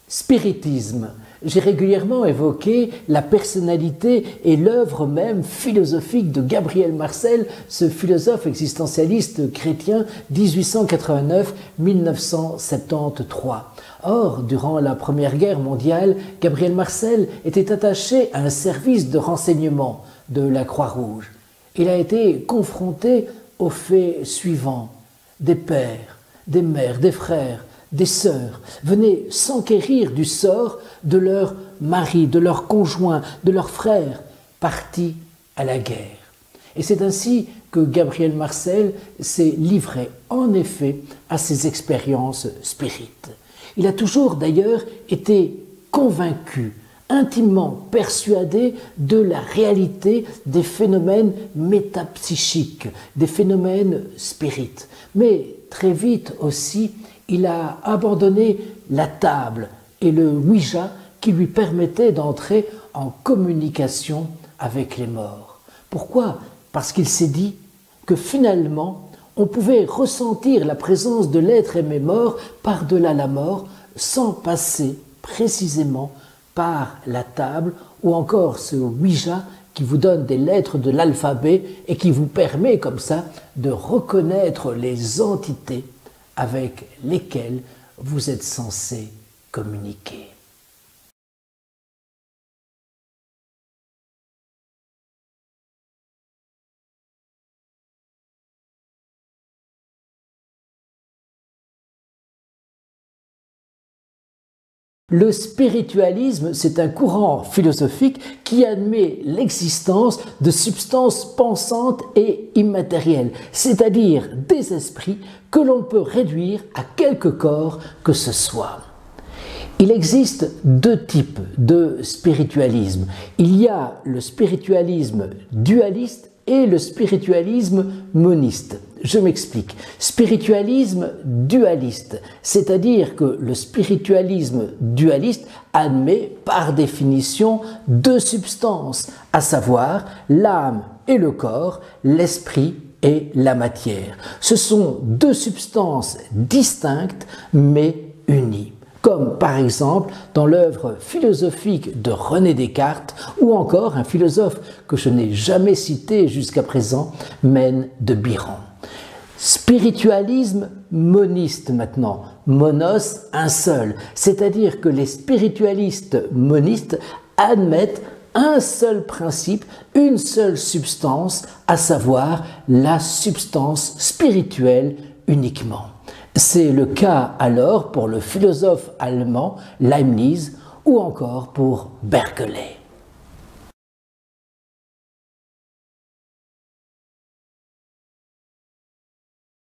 Spiritisme. J'ai régulièrement évoqué la personnalité et l'œuvre même philosophique de Gabriel Marcel, ce philosophe existentialiste chrétien 1889-1973. Or, durant la Première Guerre mondiale, Gabriel Marcel était attaché à un service de renseignement de la Croix-Rouge. Il a été confronté aux faits suivants. Des pères, des mères, des frères, des sœurs venaient s'enquérir du sort de leurs maris, de leurs conjoints, de leurs frères partis à la guerre. Et c'est ainsi que Gabriel Marcel s'est livré en effet à ces expériences spirites. Il a toujours d'ailleurs été convaincu, intimement persuadé de la réalité des phénomènes métapsychiques, des phénomènes spirites. Mais très vite aussi, il a abandonné la table et le Ouija qui lui permettaient d'entrer en communication avec les morts. Pourquoi? Parce qu'il s'est dit que finalement, on pouvait ressentir la présence de l'être aimé mort par-delà la mort sans passer précisément par la table ou encore ce Ouija qui vous donne des lettres de l'alphabet et qui vous permet comme ça de reconnaître les entités avec lesquelles vous êtes censé communiquer. Le spiritualisme, c'est un courant philosophique qui admet l'existence de substances pensantes et immatérielles, c'est-à-dire des esprits que l'on peut réduire à quelque corps que ce soit. Il existe deux types de spiritualisme. Il y a le spiritualisme dualiste et le spiritualisme moniste. Je m'explique. Spiritualisme dualiste, c'est-à-dire que le spiritualisme dualiste admet par définition deux substances, à savoir l'âme et le corps, l'esprit et la matière. Ce sont deux substances distinctes mais unies. Comme par exemple dans l'œuvre philosophique de René Descartes ou encore un philosophe que je n'ai jamais cité jusqu'à présent, Maine de Biran. Spiritualisme moniste maintenant, monos, un seul, c'est-à-dire que les spiritualistes monistes admettent un seul principe, une seule substance, à savoir la substance spirituelle uniquement. C'est le cas alors pour le philosophe allemand Leibniz ou encore pour Berkeley.